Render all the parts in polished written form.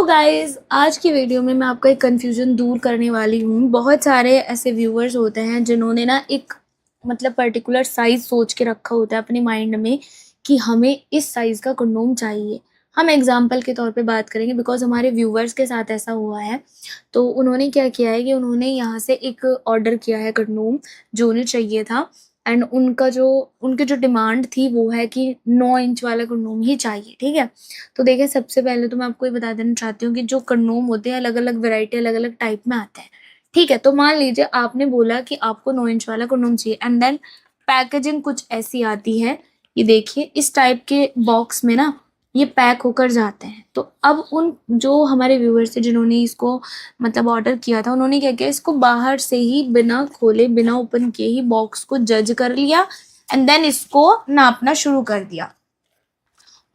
Guys, आज की video में मैं आपका एक कन्फ्यूज़न दूर करने वाली हूँ। बहुत सारे ऐसे व्यूअर्स होते हैं जिन्होंने ना एक मतलब पर्टिकुलर साइज़ सोच के रखा होता है अपने माइंड में कि हमें इस साइज़ का कंडोम चाहिए। हम एग्ज़ाम्पल के तौर पे बात करेंगे बिकॉज़ हमारे व्यूअर्स के साथ ऐसा हुआ है। तो उन्होंने क्या किया है कि उन्होंने यहाँ से एक ऑर्डर किया है कंडोम जो उन्हें चाहिए था एंड उनकी जो डिमांड थी वो है कि 9 इंच वाला कंडोम ही चाहिए, ठीक है? तो देखिए, सबसे पहले तो मैं आपको ये बता देना चाहती हूँ कि जो कंडोम होते हैं अलग-अलग वैरायटी अलग-अलग टाइप में आते हैं, ठीक है? तो मान लीजिए आपने बोला कि आपको 9 इंच वाला कंडोम चाहिए एंड देन पैकेजिंग कुछ ऐसी आती है, ये देखिए इस टाइप के बॉक्स में ना ये पैक होकर जाते हैं। तो अब उन जो हमारे व्यूअर्स थे जिन्होंने इसको मतलब ऑर्डर किया था, उन्होंने क्या किया, इसको बाहर से ही बिना खोले, बिना ओपन किए ही बॉक्स को जज कर लिया एंड देन इसको नापना शुरू कर दिया।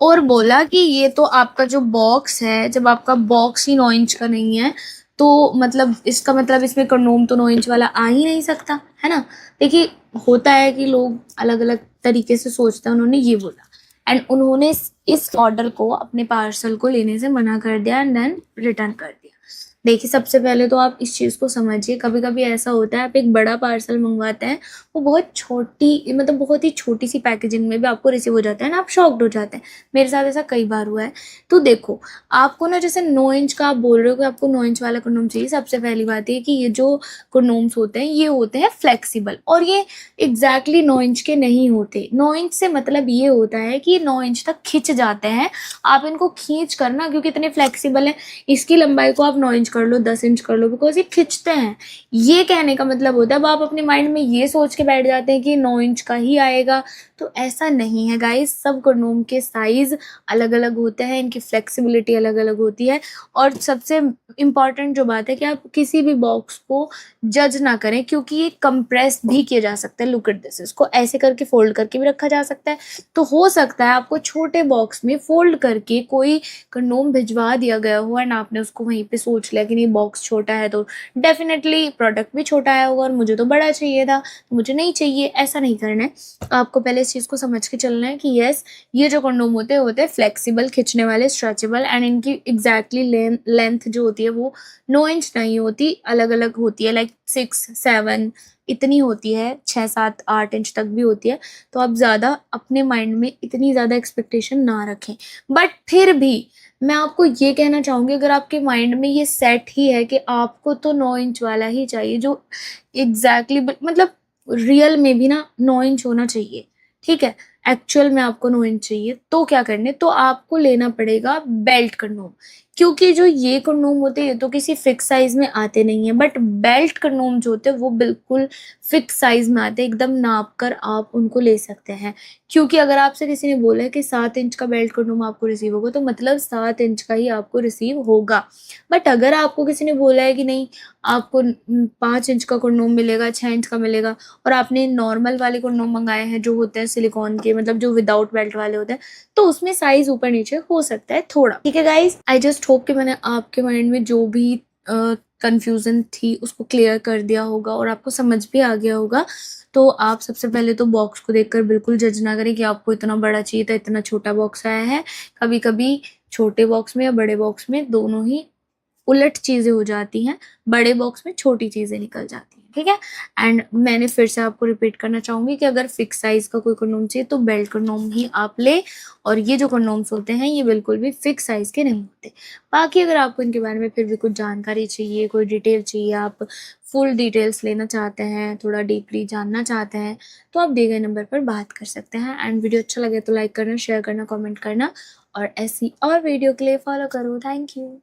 और बोला कि ये तो आपका जो बॉक्स है, जब आपका बॉक्स ही 9 इंच का नहीं है, तो मतलब इसका मतलब इसमें कंडोम तो 9 इंच वाला आ ही नहीं सकता, है ना? देखिए, होता है कि लोग अलग-अलग तरीके से सोचते हैं, उन्होंने ये बोला एंड उन्होंने इस ऑर्डर को अपने पार्सल को लेने से मना कर दिया एंड देन रिटर्न कर दिया। देखिए, सबसे पहले तो आप इस चीज़ को समझिए, कभी-कभी ऐसा होता है आप एक बड़ा पार्सल मँगवाते हैं, वो बहुत छोटी मतलब बहुत ही छोटी-सी पैकेजिंग में भी आपको रिसीव हो जाता है ना, आप शॉक्ड हो जाते हैं। मेरे साथ ऐसा कई बार हुआ है। तो देखो, आपको ना जैसे 9 इंच का आप बोल रहे हो कि आपको 9 इंच वाला कंडोम चाहिए, सबसे पहली बात ये कि ये जो कंडोम्स होते हैं, ये होते हैं फ्लेक्सिबल और ये एग्ज़ैक्टली 9 इंच के नहीं होते। 9 इंच से मतलब ये होता है कि ये 9 इंच तक खिंच जाते हैं। आप इनको खींच कर ना, क्योंकि इतने फ्लेक्सिबल हैं, इसकी लंबाई को आप 9 इंच कर लो, 10 इंच कर लो, बिकॉज़ ये खिंचते हैं। ये कहने का मतलब होता है, अब आप अपने माइंड में ये सोच के बैठ जाते हैं कि 9 इंच का ही आएगा, तो ऐसा नहीं है गाइस। सब कंडोम के साइज़ अलग-अलग होते हैं, इनकी फ्लेक्सिबिलिटी अलग-अलग होती है और सबसे इम्पोर्टेंट जो बात है कि आप किसी भी बॉक्स को जज ना करें, क्योंकि ये कंप्रेस भी किया जा सकता है। लुक एट दिस, इसको ऐसे करके फ़ोल्ड करके भी रखा जा सकता है। तो हो सकता है आपको छोटे बॉक्स में फ़ोल्ड करके कोई कंडोम भिजवा दिया गया हो एंड आपने उसको वहीं पे सोच लिया कि नहीं, बॉक्स छोटा है तो डेफ़िनेटली प्रोडक्ट भी छोटा आया होगा और मुझे तो बड़ा चाहिए था, तो मुझे नहीं चाहिए। ऐसा नहीं करना है। आपको पहले इस चीज़ को समझ के चलना है कि येस, ये जो कंडोम होते हैं फ्लेक्सिबल, खींचने वाले, स्ट्रेचेबल एंड इनकी एग्ज़ैक्टली लेंथ जो होती है वो 9 इंच नहीं होती, अलग-अलग होती है, लाइक 6, 7 इतनी होती है, 6, 7, 8 इंच तक भी होती है। तो आप ज़्यादा अपने माइंड में इतनी ज़्यादा एक्सपेक्टेशन ना रखें। बट फिर भी मैं आपको ये कहना चाहूँगी, अगर आपके माइंड में ये सेट ही है कि आपको तो 9 इंच वाला ही चाहिए, जो एग्ज़ैक्टली मतलब रियल में भी ना 9 इंच होना चाहिए, ठीक है? एक्चुअल में आपको 9 इंच चाहिए, तो क्या करने, तो आपको लेना पड़ेगा बेल्ट कंडोम। क्योंकि जो ये कंडोम होते हैं, ये तो किसी फिक्स साइज़ में आते नहीं हैं, बट बेल्ट कंडोम जो होते हैं, वो बिल्कुल फिक्स साइज़ में आते हैं, एकदम नाप कर आप उनको ले सकते हैं। क्योंकि अगर आपसे किसी ने बोला है कि 7 इंच का बेल्ट कंडोम आपको रिसीव होगा, तो मतलब 7 इंच का ही आपको रिसीव होगा। बट अगर आपको किसी ने बोला है कि नहीं, आपको 5 इंच का कंडोम मिलेगा, 6 इंच का मिलेगा और आपने नॉर्मल वाले कंडोम मँगाए हैं जो होते हैं सिलिकॉन के, मतलब जो विदाउट बेल्ट वाले होते हैं, तो उसमें साइज़ ऊपर-नीचे हो सकता है थोड़ा। ठीक है गाइज़? आई जस्ट होप कि मैंने आपके माइंड में जो भी कन्फ्यूज़न थी उसको क्लियर कर दिया होगा और आपको समझ भी आ गया होगा। तो आप सबसे पहले तो बॉक्स को देखकर बिल्कुल जज ना करें कि आपको इतना बड़ा चाहिए था, इतना छोटा बॉक्स आया है। कभी-कभी छोटे बॉक्स में या बड़े बॉक्स में दोनों ही उलट चीज़ें हो जाती हैं, बड़े बॉक्स में छोटी चीज़ें निकल जाती हैं, ठीक है? एंड मैंने फिर से आपको रिपीट करना चाहूँगी कि अगर फिक्स साइज़ का कोई कंडोम चाहिए तो बेल्ट कंडोम ही आप लें और ये जो कंडोम्स होते हैं ये बिल्कुल भी फिक्स साइज़ के नहीं होते। बाकी अगर आपको इनके बारे में फिर भी कुछ जानकारी चाहिए, कोई डिटेल चाहिए, आप फुल डिटेल्स लेना चाहते हैं, थोड़ा डीपली जानना चाहते हैं, तो आप दिए गए नंबर पर बात कर सकते हैं। एंड वीडियो अच्छा लगे तो लाइक करना, शेयर करना, कमेंट करना और ऐसी और वीडियो के लिए फॉलो करो। Thank you.